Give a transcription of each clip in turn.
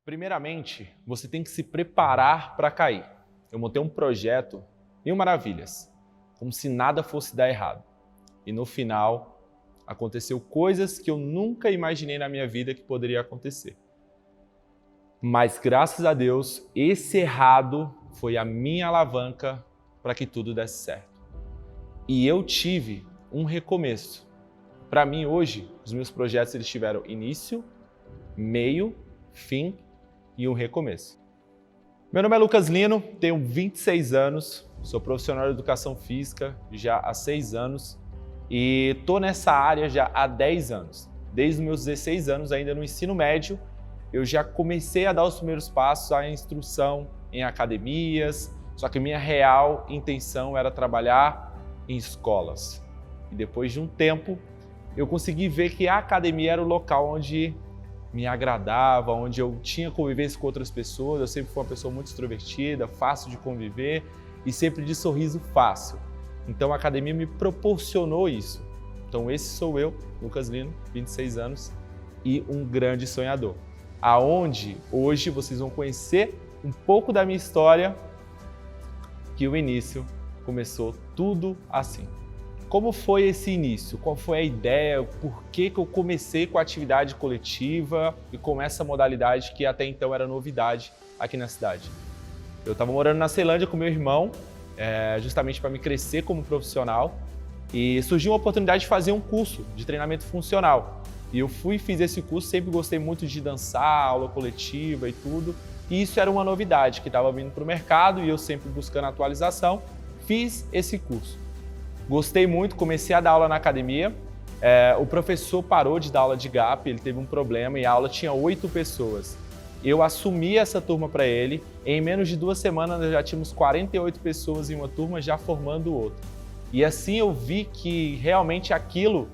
Primeiramente, você tem que se preparar para cair. Eu montei um projeto mil maravilhas, como se nada fosse dar errado. E no final, aconteceu coisas que eu nunca imaginei na minha vida que poderia acontecer. Mas graças a Deus, esse errado foi a minha alavanca para que tudo desse certo. E eu tive um recomeço. Para mim hoje, os meus projetos eles tiveram início, meio, fim e um recomeço. Meu nome é Lucas Lino, tenho 26 anos, sou profissional de educação física já há 6 anos e estou nessa área já há 10 anos. Desde os meus 16 anos, ainda no ensino médio, eu já comecei a dar os primeiros passos à instrução em academias, só que minha real intenção era trabalhar em escolas. E depois de um tempo, eu consegui ver que a academia era o local onde me agradava, onde eu tinha convivência com outras pessoas. Eu sempre fui uma pessoa muito extrovertida, fácil de conviver e sempre de sorriso fácil. Então a academia me proporcionou isso. Então esse sou eu, Lucas Lino, 26 anos e um grande sonhador. Aonde hoje vocês vão conhecer um pouco da minha história, que o início começou tudo assim. Como foi esse início? Qual foi a ideia? Por que eu comecei com a atividade coletiva e com essa modalidade que até então era novidade aqui na cidade? Eu estava morando na Ceilândia com meu irmão, justamente para me crescer como profissional, e surgiu uma oportunidade de fazer um curso de treinamento funcional. E eu fui e fiz esse curso, sempre gostei muito de dançar, aula coletiva e tudo, e isso era uma novidade que estava vindo para o mercado e eu sempre buscando atualização, fiz esse curso. Gostei muito, comecei a dar aula na academia, o professor parou de dar aula de GAP, ele teve um problema e a aula tinha 8 pessoas. Eu assumi essa turma para ele, em menos de 2 semanas nós já tínhamos 48 pessoas em uma turma já formando outra. E assim eu vi que realmente aquilo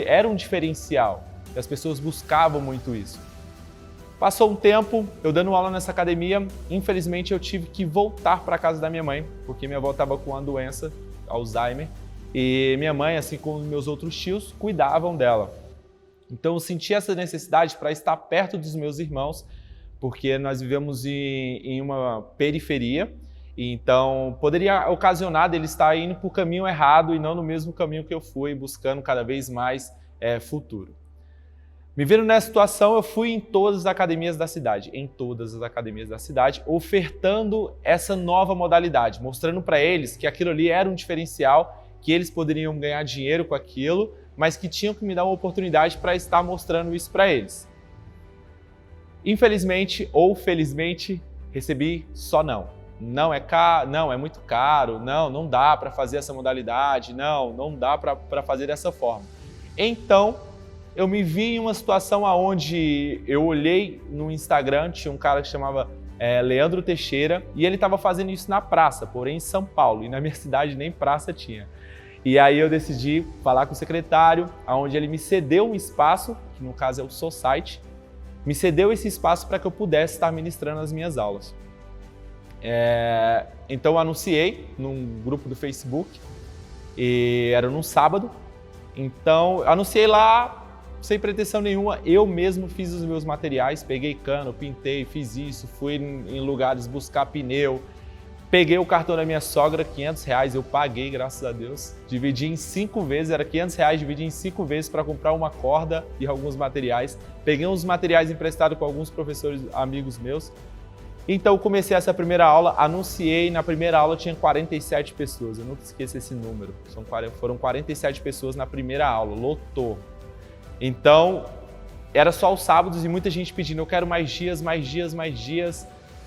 era um diferencial, e as pessoas buscavam muito isso. Passou um tempo, eu dando aula nessa academia, infelizmente eu tive que voltar para a casa da minha mãe, porque minha avó estava com uma doença, Alzheimer, e minha mãe, assim como meus outros tios, cuidavam dela. Então eu senti essa necessidade para estar perto dos meus irmãos, porque nós vivemos em uma periferia, então poderia ocasionar dele estar indo para o caminho errado e não no mesmo caminho que eu fui, buscando cada vez mais futuro. Me vendo nessa situação, eu fui em todas as academias da cidade, ofertando essa nova modalidade, mostrando para eles que aquilo ali era um diferencial, que eles poderiam ganhar dinheiro com aquilo, mas que tinham que me dar uma oportunidade para estar mostrando isso para eles. Infelizmente ou felizmente, recebi só não. Não é caro, não é muito caro, não dá para fazer essa modalidade, não dá para fazer dessa forma. Então, eu me vi em uma situação onde eu olhei no Instagram, tinha um cara que chamava Leandro Teixeira, e ele estava fazendo isso na praça, porém em São Paulo, e na minha cidade nem praça tinha. E aí eu decidi falar com o secretário, onde ele me cedeu um espaço, que no caso é o Society, me cedeu esse espaço para que eu pudesse estar ministrando as minhas aulas. Então eu anunciei num grupo do Facebook, e era num sábado, então eu anunciei lá, sem pretensão nenhuma, eu mesmo fiz os meus materiais, peguei cano, pintei, fiz isso, fui em lugares buscar pneu, peguei o cartão da minha sogra, R$500, eu paguei, graças a Deus, dividi em 5 vezes, era R$500, dividi em 5 vezes para comprar uma corda e alguns materiais, peguei uns materiais emprestados com alguns professores amigos meus, então comecei essa primeira aula, anunciei, na primeira aula tinha 47 pessoas, eu nunca esqueço esse número, foram 47 pessoas na primeira aula, lotou. Então, era só os sábados e muita gente pedindo, eu quero mais dias.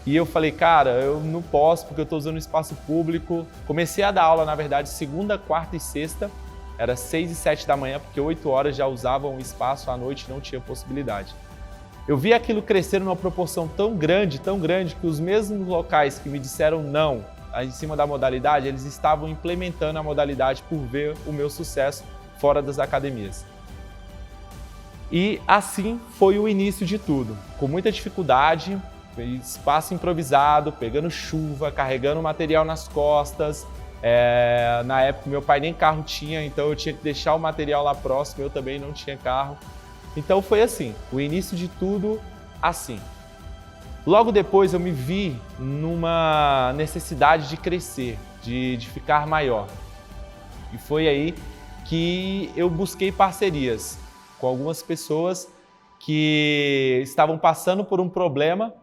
E eu falei, cara, eu não posso porque eu estou usando espaço público. Comecei a dar aula, na verdade, segunda, quarta e sexta. Era 6 e 7 da manhã, porque 8 horas já usavam o espaço, à noite não tinha possibilidade. Eu vi aquilo crescer numa proporção tão grande, que os mesmos locais que me disseram não em cima da modalidade, eles estavam implementando a modalidade por ver o meu sucesso fora das academias. E assim foi o início de tudo, com muita dificuldade, espaço improvisado, pegando chuva, carregando material nas costas. Na época meu pai nem carro tinha, então eu tinha que deixar o material lá próximo, eu também não tinha carro. Então foi assim, o início de tudo assim. Logo depois eu me vi numa necessidade de crescer, de ficar maior. E foi aí que eu busquei parcerias com algumas pessoas que estavam passando por um problema.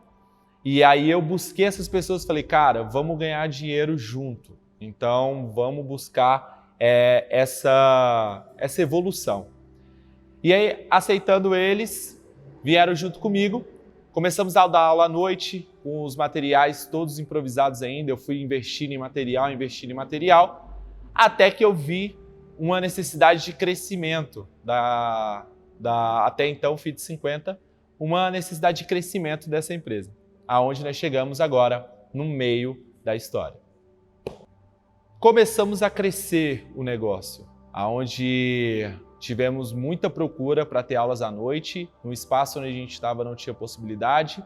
E aí eu busquei essas pessoas e falei, cara, vamos ganhar dinheiro junto. Então vamos buscar essa evolução. E aí, aceitando eles, vieram junto comigo. Começamos a dar aula à noite, com os materiais todos improvisados ainda. Eu fui investindo em material, até que eu vi uma necessidade de crescimento até então Fit 50, uma necessidade de crescimento dessa empresa, aonde nós chegamos agora no meio da história. Começamos a crescer o negócio, aonde tivemos muita procura para ter aulas à noite, no espaço onde a gente estava não tinha possibilidade,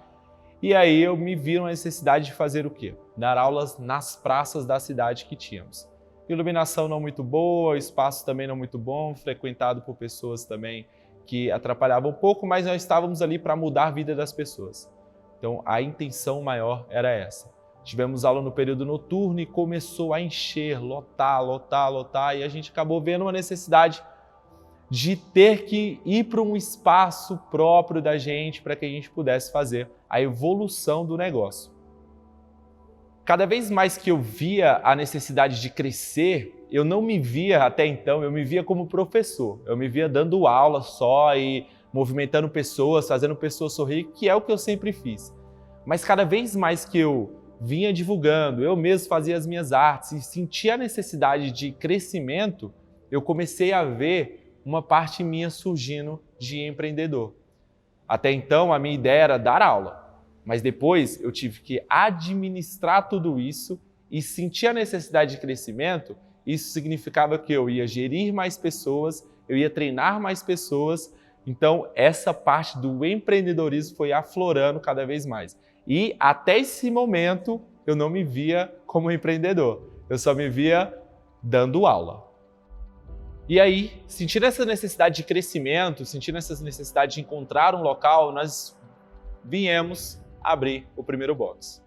e aí eu me vi na necessidade de fazer o quê? Dar aulas nas praças da cidade que tínhamos. Iluminação não muito boa, espaço também não muito bom, frequentado por pessoas também que atrapalhavam um pouco, mas nós estávamos ali para mudar a vida das pessoas. Então a intenção maior era essa. Tivemos aula no período noturno e começou a encher, lotar, e a gente acabou vendo uma necessidade de ter que ir para um espaço próprio da gente para que a gente pudesse fazer a evolução do negócio. Cada vez mais que eu via a necessidade de crescer, eu não me via até então, eu me via como professor. Eu me via dando aula só e movimentando pessoas, fazendo pessoas sorrir, que é o que eu sempre fiz. Mas cada vez mais que eu vinha divulgando, eu mesmo fazia as minhas artes e sentia a necessidade de crescimento, eu comecei a ver uma parte minha surgindo de empreendedor. Até então, a minha ideia era dar aula, mas depois eu tive que administrar tudo isso e sentir a necessidade de crescimento. Isso significava que eu ia gerir mais pessoas, eu ia treinar mais pessoas. Então, essa parte do empreendedorismo foi aflorando cada vez mais. E até esse momento, eu não me via como empreendedor. Eu só me via dando aula. E aí, sentindo essa necessidade de crescimento, sentindo essa necessidade de encontrar um local, nós viemos abrir o primeiro box.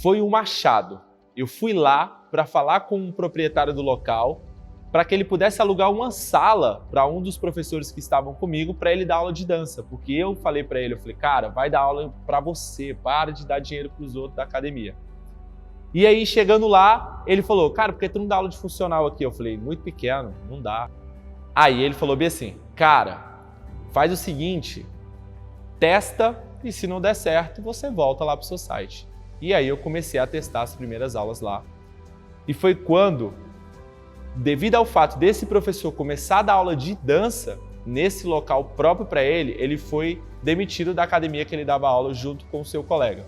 Foi um achado. Eu fui lá para falar com o proprietário do local, para que ele pudesse alugar uma sala para um dos professores que estavam comigo, para ele dar aula de dança. Porque eu falei para ele, cara, vai dar aula para você, para de dar dinheiro para os outros da academia. E aí, chegando lá, ele falou, cara, por que tu não dá aula de funcional aqui? Eu falei, muito pequeno, não dá. Aí ele falou bem assim, cara, faz o seguinte, testa e se não der certo, você volta lá para o seu site. E aí eu comecei a testar as primeiras aulas lá. E foi quando, devido ao fato desse professor começar a dar aula de dança nesse local próprio para ele, ele foi demitido da academia que ele dava aula junto com o seu colega.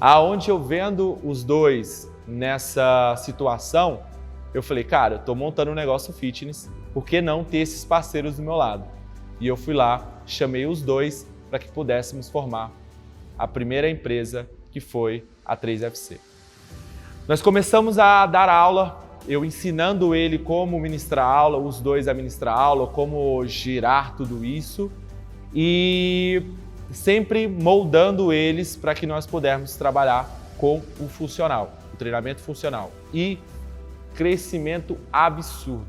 Aonde eu vendo os dois nessa situação, eu falei, cara, eu tô montando um negócio fitness, por que não ter esses parceiros do meu lado? E eu fui lá, chamei os dois para que pudéssemos formar a primeira empresa, que foi a 3FC. Nós começamos a dar aula, eu ensinando ele como ministrar aula, os dois a ministrar aula, como girar tudo isso e sempre moldando eles para que nós pudéssemos trabalhar com o funcional, o treinamento funcional e crescimento absurdo.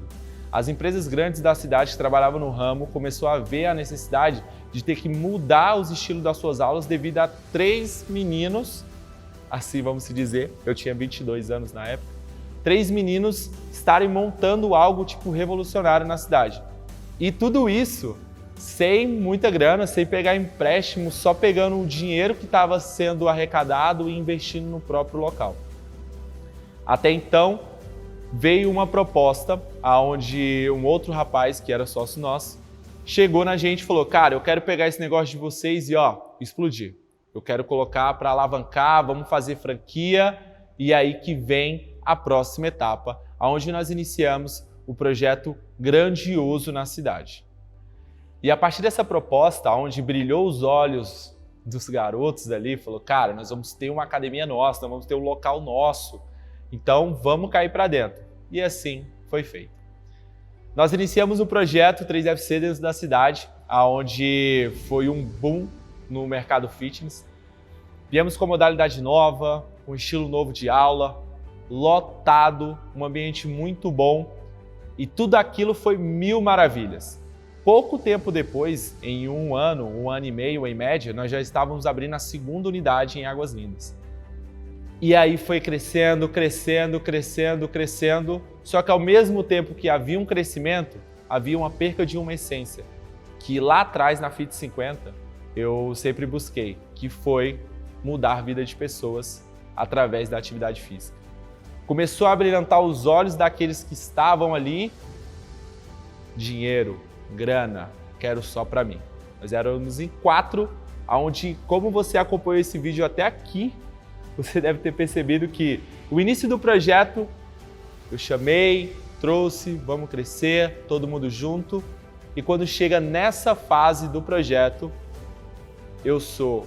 As empresas grandes da cidade que trabalhavam no ramo começou a ver a necessidade de ter que mudar os estilos das suas aulas devido a 3 meninos, assim vamos se dizer, eu tinha 22 anos na época, 3 meninos estarem montando algo tipo revolucionário na cidade. E tudo isso sem muita grana, sem pegar empréstimo, só pegando o dinheiro que estava sendo arrecadado e investindo no próprio local. Até então, veio uma proposta onde um outro rapaz, que era sócio nosso, chegou na gente e falou, cara, eu quero pegar esse negócio de vocês e explodir. Eu quero colocar para alavancar, vamos fazer franquia e aí que vem a próxima etapa, onde nós iniciamos o projeto grandioso na cidade. E a partir dessa proposta, onde brilhou os olhos dos garotos ali, falou, cara, nós vamos ter uma academia nossa, nós vamos ter um local nosso, então vamos cair para dentro. E assim foi feito. Nós iniciamos o projeto 3FC dentro da cidade, onde foi um boom no mercado fitness. Viemos com modalidade nova, com estilo novo de aula, lotado, um ambiente muito bom e tudo aquilo foi mil maravilhas. Pouco tempo depois, em um ano e meio em média, nós já estávamos abrindo a segunda unidade em Águas Lindas. E aí foi crescendo, crescendo, crescendo, crescendo, só que ao mesmo tempo que havia um crescimento, havia uma perca de uma essência, que lá atrás na Fit 50 eu sempre busquei, que foi mudar a vida de pessoas através da atividade física. Começou a brilhantar os olhos daqueles que estavam ali, dinheiro, grana, quero só para mim. Nós éramos em 4, onde, como você acompanhou esse vídeo até aqui, você deve ter percebido que o início do projeto eu chamei, trouxe, vamos crescer, todo mundo junto. E quando chega nessa fase do projeto, eu sou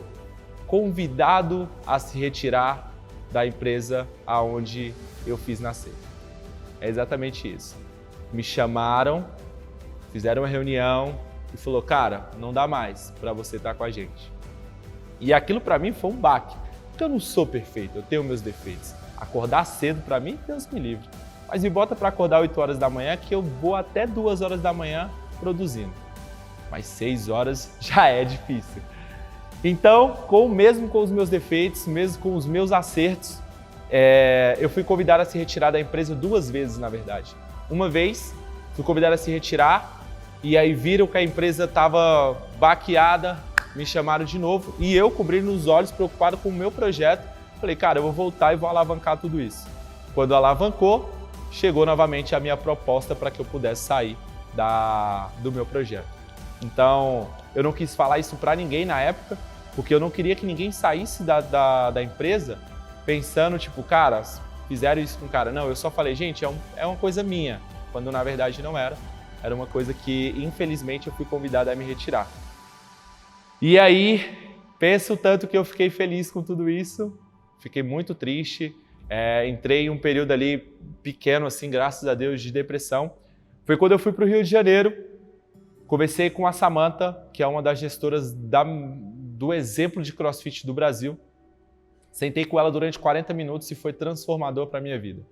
convidado a se retirar da empresa aonde eu fiz nascer. É exatamente isso. Me chamaram, fizeram uma reunião e falou, cara, não dá mais para você estar com a gente. E aquilo para mim foi um baque, porque eu não sou perfeito, eu tenho meus defeitos. Acordar cedo para mim, Deus me livre. Mas me bota para acordar 8 horas da manhã que eu vou até 2 horas da manhã produzindo. Mas 6 horas já é difícil. Então, mesmo com os meus defeitos, mesmo com os meus acertos, eu fui convidado a se retirar da empresa 2 vezes, na verdade. Uma vez, fui convidado a se retirar e aí viram que a empresa estava baqueada, me chamaram de novo e eu, cobrindo os olhos, preocupado com o meu projeto, falei, cara, eu vou voltar e vou alavancar tudo isso. Quando alavancou, chegou novamente a minha proposta para que eu pudesse sair do meu projeto. Então, eu não quis falar isso para ninguém na época, porque eu não queria que ninguém saísse da empresa pensando, tipo, cara, fizeram isso com o cara. Não, eu só falei, gente, é uma coisa minha, quando na verdade não era. Era uma coisa que, infelizmente, eu fui convidado a me retirar. E aí, penso tanto que eu fiquei feliz com tudo isso, fiquei muito triste, entrei em um período ali pequeno, assim, graças a Deus, de depressão. Foi quando eu fui para o Rio de Janeiro, conversei com a Samantha, que é uma das gestoras do exemplo de CrossFit do Brasil. Sentei com ela durante 40 minutos e foi transformador para a minha vida.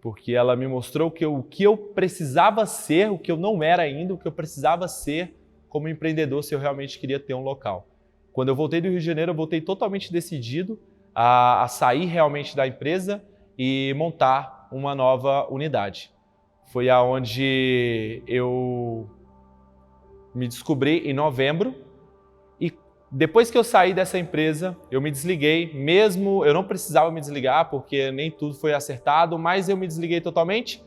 Porque ela me mostrou o que eu precisava ser, o que eu não era ainda, o que eu precisava ser como empreendedor se eu realmente queria ter um local. Quando eu voltei do Rio de Janeiro, eu voltei totalmente decidido a sair realmente da empresa e montar uma nova unidade. Foi aonde eu me descobri em novembro e depois que eu saí dessa empresa, eu me desliguei, mesmo eu não precisava me desligar porque nem tudo foi acertado, mas eu me desliguei totalmente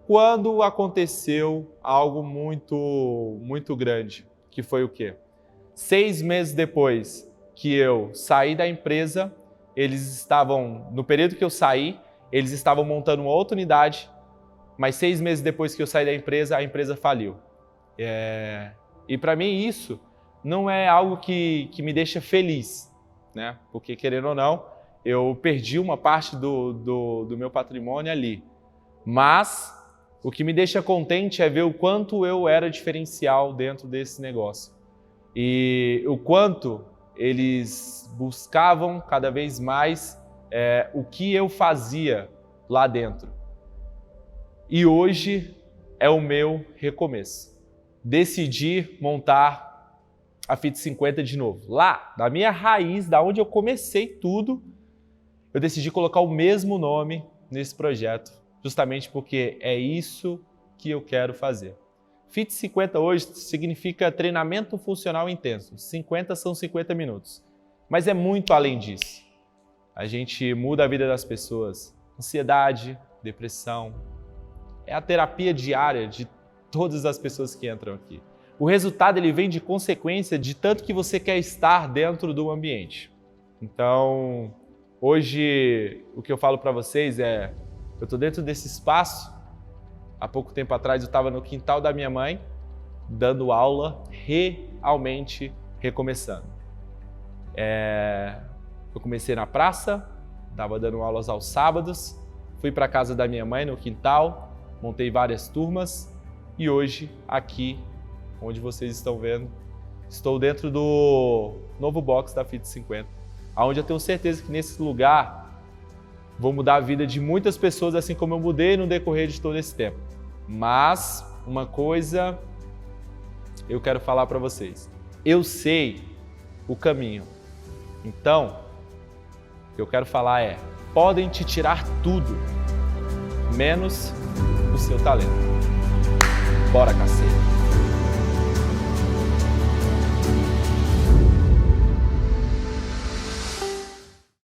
quando aconteceu algo muito grande, que foi o quê? 6 meses depois que eu saí da empresa, no período que eu saí, eles estavam montando uma outra unidade, mas 6 meses depois que eu saí da empresa, a empresa faliu. E para mim isso não é algo que me deixa feliz, né? Porque querendo ou não, eu perdi uma parte do meu patrimônio ali. Mas o que me deixa contente é ver o quanto eu era diferencial dentro desse negócio. E o quanto eles buscavam cada vez mais o que eu fazia lá dentro. E hoje é o meu recomeço. Decidi montar a Fit 50 de novo. Lá, da minha raiz, da onde eu comecei tudo, eu decidi colocar o mesmo nome nesse projeto, justamente porque é isso que eu quero fazer. Fit 50 hoje significa treinamento funcional intenso. 50 são 50 minutos. Mas é muito além disso. A gente muda a vida das pessoas. Ansiedade, depressão. É a terapia diária de todas as pessoas que entram aqui. O resultado ele vem de consequência de tanto que você quer estar dentro do ambiente. Então, hoje o que eu falo para vocês eu estou dentro desse espaço. Há pouco tempo atrás eu estava no quintal da minha mãe, dando aula, realmente recomeçando. Eu comecei na praça, estava dando aulas aos sábados, fui para a casa da minha mãe no quintal, montei várias turmas e hoje aqui, onde vocês estão vendo, estou dentro do novo box da Fit 50, onde eu tenho certeza que nesse lugar vou mudar a vida de muitas pessoas, assim como eu mudei no decorrer de todo esse tempo. Mas uma coisa eu quero falar para vocês. Eu sei o caminho. Então, o que eu quero falar é: podem te tirar tudo, menos o seu talento. Bora, cacete!